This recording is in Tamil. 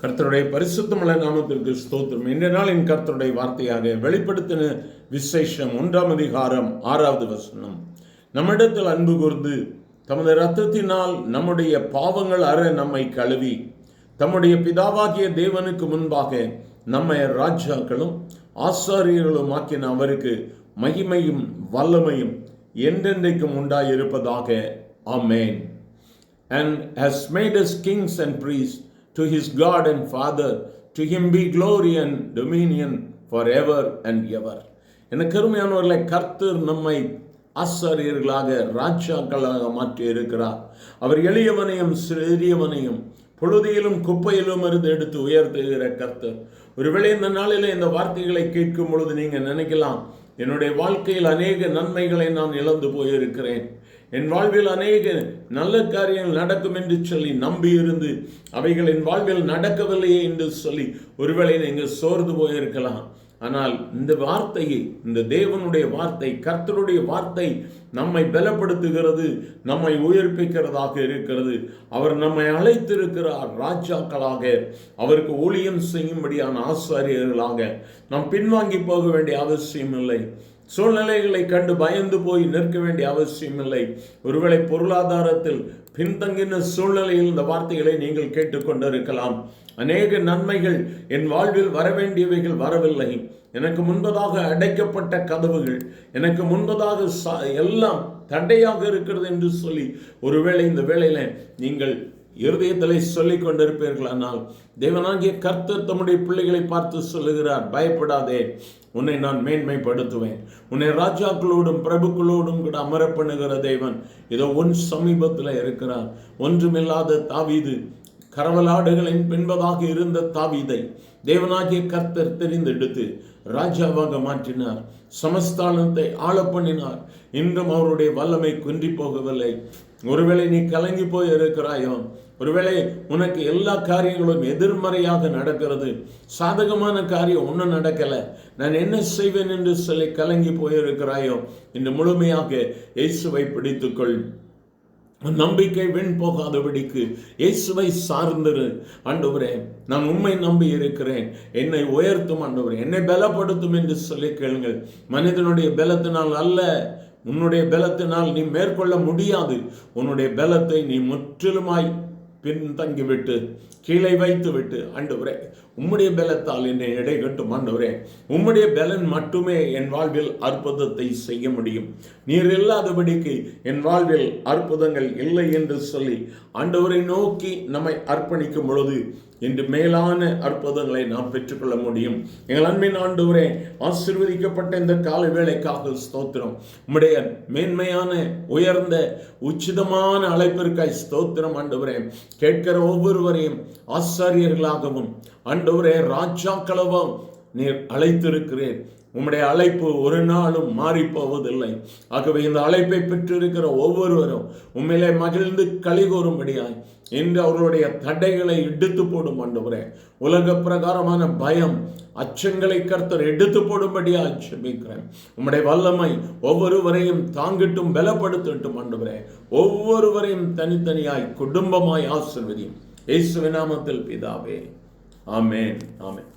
கர்த்தருடைய பரிசுத்தமுள்ள நாமத்திற்கு ஸ்தோத்திரம். இன்றைய நாளின் கர்த்தருடைய வார்த்தையாக வெளிப்படுத்தின விசேஷம் 1 அதிகாரம் 6வது வசனம். நம்மிடத்தில் அன்பு கூர்ந்து தமது இரத்தத்தினால் நம்முடைய பாவங்கள் அற நம்மை கழுவி தம்முடைய பிதாவாகிய தேவனுக்கு முன்பாக நம்மை ராஜாக்களும் ஆசாரியர்களும் ஆக்கின அவருக்கு மகிமையும் வல்லமையும் என்றென்றைக்கும் உண்டாயிருப்பதாக. ஆமென். And has made us kings and priests to his God and Father, to him be glory and dominion forever and ever. எனக்கு அருமையானவர்களே, கர்த்தர் நம்மை ஆசாரியர்களாக ராஜாக்களாக மாற்றி இருக்கிறார். அவர் எளியவனையும் சிறியவனையும் பொழுதியிலும் குப்பையிலும் இருந்து எடுத்து உயர்த்துகிற கர்த்தர். ஒருவேளை இந்த நாளில் இந்த வார்த்தைகளை கேட்கும் பொழுது நீங்கள் நினைக்கலாம், என்னுடைய வாழ்க்கையில் அநேக நன்மைகளை நான் இழந்து போயிருக்கிறேன், என் வாழ்வில் அநேக நல்ல காரியங்கள் நடக்கும் என்று சொல்லி நம்பியிருந்து அவைகள் என் வாழ்வில் நடக்கவில்லையே என்று சொல்லி ஒருவேளை நீங்கள் சோர்ந்து போயிருக்கலாம். ஆனால் இந்த வார்த்தையை, இந்த தேவனுடைய வார்த்தை, கர்த்தருடைய வார்த்தை நம்மை பலப்படுத்துகிறது, நம்மை உயிர்ப்பிக்கிறதாக இருக்கிறது. அவர் நம்மை அழைத்திருக்கிறார் ராஜாக்களாக, அவருக்கு ஊழியம் செய்யும்படியான ஆசாரியர்களாக. நாம் பின்வாங்கி போக வேண்டிய அவசியம் இல்லை. சூழ்நிலைகளை கண்டு பயந்து போய் நிற்க வேண்டிய அவசியம் இல்லை. ஒருவேளை பொருளாதாரத்தில் பின்தங்கின சூழ்நிலையில் இந்த வார்த்தைகளை நீங்கள் கேட்டுக்கொண்டிருக்கலாம். அநேக நன்மைகள் என் வாழ்வில் வரவேண்டியவைகள் வரவில்லை, எனக்கு முன்பதாக அடைக்கப்பட்ட கதவுகள், எனக்கு முன்பதாக எல்லாம் தடையாக இருக்கிறது என்று சொல்லி ஒருவேளை இந்த வேளையில நீங்கள் இருதயத்திலே சொல்லிக் கொண்டிருப்பீர்களானால், தேவனாகிய கர்த்தர் தம்முடைய பிள்ளைகளை பார்த்து சொல்லுகிறார், பயப்படாதே, உன்னை நான் மேன்மைப்படுத்துவேன், உன்னை ராஜாக்களோடும் பிரபுக்களோடும் கூட அமர பண்ணுகிற தேவன் இதோ உன் சமீபத்தில் இருக்கிறார். ஒன்றுமில்லாத தாவீது, கரவலாடுகளின் பின்பதாக இருந்த தாவீதை தேவனாகிய கர்த்தர் தெரிந்தெடுத்து ராஜாவாக மாற்றினார், சமஸ்தானத்தை ஆள பண்ணினார். இன்றும் அவருடைய வல்லமை குன்றி போகவில்லை. ஒருவேளை நீ கலங்கி போய் இருக்கிறாயோ, ஒருவேளை உனக்கு எல்லா காரியங்களும் எதிர்மறையாக நடக்கிறது, சாதகமான காரியம் ஒன்றும் நடக்கலை, நான் என்ன செய்வேன் என்று சொல்லி கலங்கி போயிருக்கிறாயோ, இன்று முழுமையாக இயேசுவை பிடித்துக்கொள். நம்பிக்கை வெண் போகாதபடிக்கு இயேசுவை சார்ந்திரு. ஆண்டவரே, நான் உம்மை நம்பி இருக்கிறேன், என்னை உயர்த்தும் ஆண்டவரே, என்னை பலப்படுத்தும் என்று சொல்லி கேளுங்கள். மனிதனுடைய பலத்தினால் அல்ல, உன்னுடைய பலத்தினால் நீ மேற்கொள்ள முடியாது. உன்னுடைய பலத்தை நீ முற்றிலுமாய் பின்தங்கிவிட்டு கீழே வைத்து விட்டு, ஆண்டவரே உம்முடைய பலத்தால் என்னை எடை கட்டும் ஆண்டவரே, உம்முடைய பலன் மட்டுமே என் வாழ்வில் அற்புதத்தை செய்ய முடியும், நீர் இல்லாதபடிக்கு என் வாழ்வில் அற்புதங்கள் இல்லை என்று சொல்லி ஆண்டவரை நோக்கி நம்மை அர்ப்பணிக்கும் பொழுது இன்று மேலான அற்புதங்களை நாம் பெற்றுக்கொள்ள முடியும். எங்கள் அன்பின் ஆண்டவரே, ஆசீர்வதிக்கப்பட்ட இந்த கால வேளைக்காக ஸ்தோத்திரம். உம்முடைய மேன்மையான உயர்ந்த உச்சிதமான அழைப்பிற்காய் ஸ்தோத்திரம் ஆண்டவரே. கேட்கிற ஒவ்வொருவரையும் ஆசாரியர்களாகவும் ஆண்டவரே ராஜாக்களவும் நீர் அழைத்திருக்கிறேன். உம்முடைய அழைப்பு ஒரு நாளும் மாறி போவதில்லை. ஆகவே இந்த அழைப்பை பெற்றிருக்கிற ஒவ்வொருவரும் உண்மையிலே மகிழ்ந்து களிகூறும்படியாய் இன்று அவர்களுடைய தடைகளை எடுத்து போடும் ஆண்டவரே. உலக பிரகாரமான பயம், அச்சங்களை கர்த்தர் எடுத்து போடும்படியாய் ஜெபிக்கிறேன். உம்முடைய வல்லமை ஒவ்வொருவரையும் தாங்கிட்டும் பலப்படுத்தட்டும் ஆண்டவரே. ஒவ்வொருவரையும் தனித்தனியாய் குடும்பமாய் ஆசீர்வதியும். இயேசுவின் நாமத்தில் பிதாவே, ஆமென், ஆமென்.